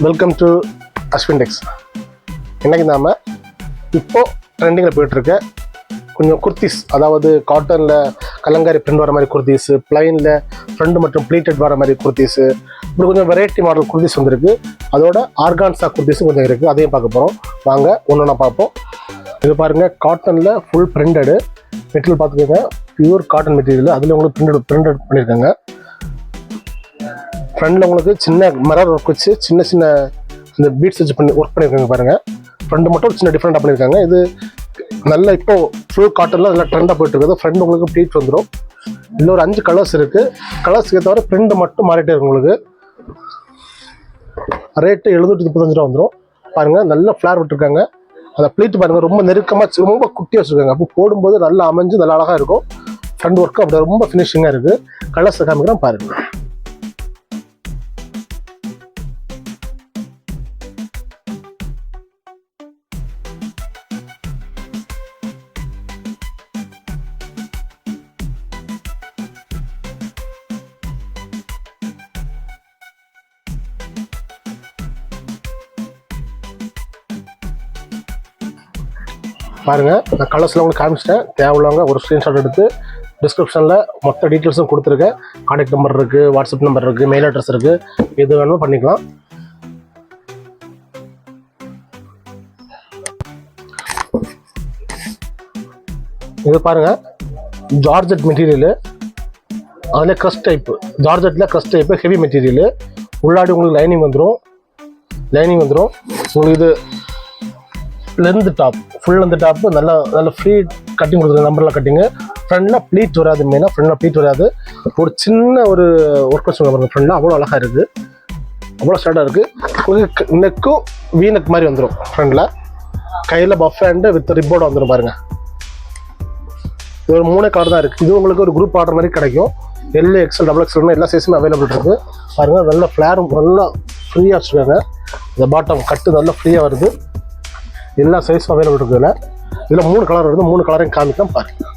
Welcome to Ashwin டெக்ஸ். இன்றைக்கி நாம் இப்போது ட்ரெண்டிங்கில் போயிட்டுருக்க கொஞ்சம் குர்த்திஸ், அதாவது காட்டனில் கலங்காரி பிரிண்ட் வர மாதிரி குர்த்திஸு, ப்ளைனில் ஃப்ரண்ட் மற்றும் ப்ளீட்டட் வர மாதிரி குர்த்திஸு, இப்படி கொஞ்சம் வெரைட்டி மாடல் குர்த்திஸ் வந்துருக்கு. அதோட ஆர்கான்ஸா குர்த்திஸும் கொஞ்சம் இருக்குது, அதையும் பார்க்க போகிறோம். வாங்க ஒன்று ஒன்றா பார்ப்போம். இது பாருங்கள், காட்டனில் ஃபுல் பிரிண்டடு மெட்டீரியல் பார்த்துக்கோங்க. பியூர் காட்டன் மெட்டீரியல், அதில் உங்களுக்கு பிரிண்டட் பண்ணியிருக்காங்க. ஃப்ரண்டில் உங்களுக்கு சின்ன மிரர் ஒர்க் வச்சு சின்ன சின்ன இந்த பீட்ஸ் வச்சு ஒர்க் பண்ணியிருக்காங்க பாருங்கள். ஃப்ரண்ட் மட்டும் சின்ன டிஃப்ரெண்ட்டாக பண்ணியிருக்காங்க. இது நல்ல இப்போ ஃபுல் காட்டனில் நல்லா ட்ரெண்டாக போயிட்டு இருக்குது. ஃப்ரண்ட் உங்களுக்கு ப்ளீட் வந்துடும். இதில் ஒரு 5 கலர்ஸ் இருக்குது. கலர்ஸ்க்கு ஏற்ற வரை பிரிண்ட் மட்டும் மாறிட்டே இருக்கும். உங்களுக்கு ரேட்டு 735 ரூபா வந்துடும். பாருங்கள், நல்ல ஃப்ளார் விட்டுருக்காங்க. அந்த ப்ளீட் பாருங்கள், ரொம்ப நெருக்கமாக ரொம்ப குட்டியாக வச்சுருக்காங்க. அப்போ போடும்போது நல்லா அமைஞ்சு நல்லா அழகாக இருக்கும். ஃப்ரண்ட் ஒர்க்கு அப்படி ரொம்ப ஃபினிஷிங்காக இருக்குது. கலர்ஸ் காமிக்கிறேன் பாருங்கள். பாருங்கள், நான் கலர்ஸில் உங்களுக்கு காமிச்சிட்டேன். தேவையில்லவங்க ஒரு ஸ்க்ரீன்ஷாட் எடுத்து டிஸ்கிரிப்ஷனில் மொத்த டீட்டெயில்ஸும் கொடுத்துருக்கேன். கான்டாக்ட் நம்பர் இருக்குது, வாட்ஸ்அப் நம்பர் இருக்குது, மெயில் அட்ரஸ் இருக்குது. எது வேணுமோ பண்ணிக்கலாம். இது பாருங்கள், ஜார்ஜெட் மெட்டீரியலு, அதில் க்ரஷ் டைப்பு, ஜார்ஜெட்டில் க்ரஷ் டைப்பு, ஹெவி மெட்டீரியலு. உள்ளாடி உங்களுக்கு லைனிங் வந்துடும். உங்களுக்கு இது length top, full length top, நல்ல ஃப்ரீ கட்டிங் கொடுத்துருங்க. நம்பர்லாம் கட்டிங்கு. ஃப்ரண்ட்டில் ப்ளீட் வராது. மெயினாக ஃப்ரண்ட்டில் ப்ளீட் வராது. ஒரு சின்ன ஒரு ஒர்க் வச்சு பாருங்கள். ஃப்ரண்ட்டில் அவ்வளோ அழகாக இருக்குது, அவ்வளோ ஸ்டார்டாக இருக்குது. உங்களுக்கு நெக்கும் வீனக் மாதிரி வந்துடும். ஃப்ரண்ட்டில் கையில் பஃப் ஹேண்டு வித் ரிப்போர்டு வந்துடும். பாருங்கள், இது ஒரு 3 கலர் தான் இருக்குது. இது உங்களுக்கு ஒரு குரூப் ஆர்டர் மாதிரி கிடைக்கும். எல், எக்ஸ்எல், டபுள் எக்ஸ்எல்னு எல்லா சைஸுமே அவைலபிள் இருக்குது. பாருங்கள், நல்ல ஃப்ளேரும் நல்லா ஃப்ரீயாக வச்சுருக்காங்க. இந்த பாட்டம் கட்டு நல்லா ஃப்ரீயாக வருது. எல்லா சைஸும் அவைலபிள் இருக்குது. இதில் 3 கலர் வருது. 3 கலரையும் காமிக்கலாம் பாருங்கள்.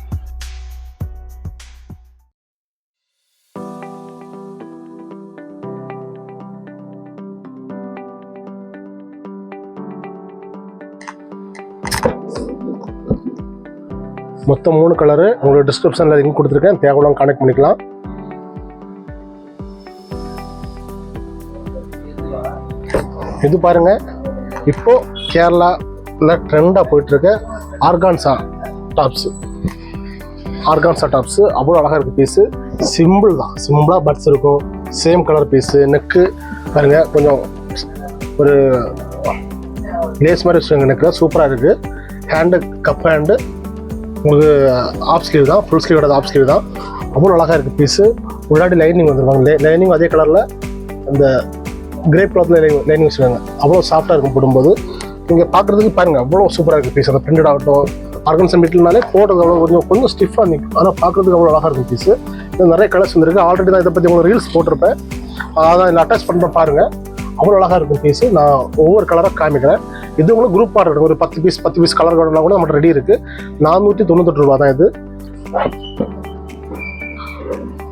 மொத்தம் 3 கலரு உங்களுக்கு டிஸ்கிரிப்ஷனில் லிங்க் கொடுத்துருக்கேன். தேவையில்லாம் கான்டெக்ட் பண்ணிக்கலாம். இது பாருங்கள், இப்போது கேரளாவில் ட்ரெண்டாக போயிட்டுருக்க ஆர்கான்ஸா டாப்ஸு. அவ்வளோ அழகாக இருக்குது பீஸு. சிம்பிள் தான், சிம்பிளாக பட்ஸ் இருக்கும். Same colour piece. நெக்கு பாருங்கள், கொஞ்சம் ஒரு லேஸ் மாதிரி வச்சுருங்க. நெக்கு சூப்பராக இருக்குது. ஹேண்டு கப் ஹேண்டு உங்களுக்கு ஆஃப் ஸ்லீவ் தான், ஃபுல் ஸ்லீவோட ஆஃப் ஸ்லீவ் தான். அவ்வளோ அழகாக இருக்குது பீஸு. முன்னாடி லைனிங் வந்துருவாங்க. லைனிங் அதே கலரில் அந்த கிரேப் கிளாத்தில் லைனிங் வச்சுருக்காங்க. அவ்வளோ சாஃப்டாக இருக்கும் போடும்போது. நீங்கள் பார்க்குறதுக்கு பாருங்கள், அவ்வளோ சூப்பராக இருக்குது பீஸ். அந்த பிரிண்டட் ஆகட்டும், ஆர்கன்ஸா மெட்டீரியல்னாலே போடுறது அவ்வளோ கொஞ்சம் ஸ்டிஃபாக நிற்கும். ஆனால் பார்க்குறதுக்கு அவ்வளோ அழகாக இருக்கும் பீஸு. இது நிறைய கலர்ஸ் வந்துருக்கு. ஆல்ரெடி நான் இதை பற்றி உங்களுக்கு ரீல்ஸ் போட்டிருப்பேன். அதான் இதில் அட்டாச் பண்ணுறேன் பாருங்கள். அவ்வளோ அழகாக இருக்கும் பீஸு. நான் ஒவ்வொரு கலராக காமிக்கிறேன். இது உங்களுக்கு குரூப் ஆர்டர் ஒரு 10 பீஸ் கலர் கார்டெலாம் கூட நம்மகிட்ட ரெடி இருக்குது. 498 ரூபா தான் இது.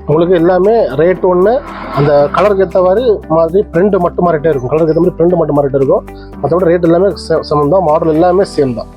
உங்களுக்கு எல்லாமே ரேட் ஒன்று. அந்த கலருக்கு ஏற்ற மாதிரி பிரிண்ட் மட்டும் மாறிட்டே இருக்கும். கலருக்கு ஏற்ற மாதிரி பிரிண்ட் மட்டும் மாறிட்டே இருக்கும். மற்றபடி ரேட் எல்லாமே சமம் தான். மாடல் எல்லாமே சேம் தான்.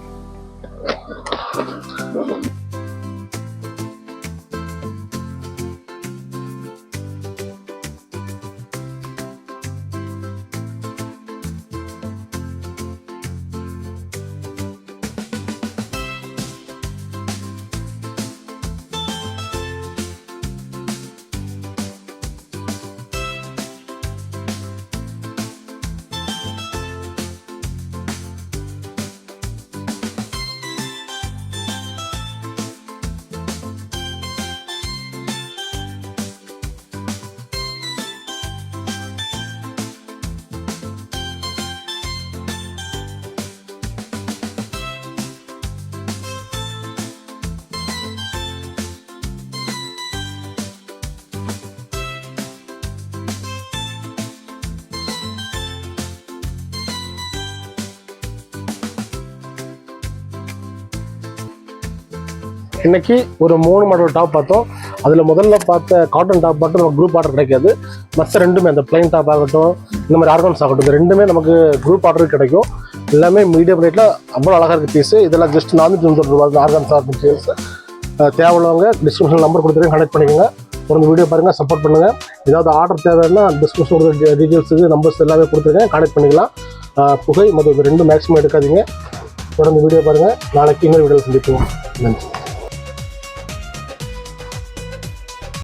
இன்னைக்கு ஒரு 3 மாடல் டாப் பார்த்தோம். அதில் முதல்ல பார்த்த காட்டன் டாப் மட்டும் நம்ம குரூப் ஆர்டர் கிடைக்காது. மற்ற ரெண்டுமே அந்த பிளைன் டாப் ஆகட்டும், இந்த மாதிரி ஆர்கன்ஸ் ஆகட்டும், இந்த ரெண்டுமே நமக்கு குரூப் ஆர்டருக்கு கிடைக்கும். எல்லாமே மீடியம் ரேட்டில் அவ்வளோ அழகாக இருக்குது பீஸு. இதெல்லாம் ஜஸ்ட் 490 ரூபா ஆர்கன்ஸ் மெட்டீரியல்ஸ். தேவையுள்ளவங்க டிஸ்கிரிப்ஷன் நம்பர் கொடுத்துருக்கேன், கனெக்ட் பண்ணிக்கோங்க. தொடர்ந்து வீடியோ பாருங்கள், சப்போர்ட் பண்ணுங்கள். ஏதாவது ஆர்டர் தேவைன்னா டிஸ்கிரிப்ஷன் டீட்டெயில்ஸுக்கு நம்பர்ஸ் எல்லாமே கொடுத்துருக்கேன், கனெக்ட் பண்ணிக்கலாம். புகை மற்றும் இது ரெண்டும் மேக்ஸிமம் எடுக்காதீங்க. தொடர்ந்து வீடியோ பாருங்கள். நாளைக்கு இன்னொரு வீடியோ சந்திப்போம். நன்றி.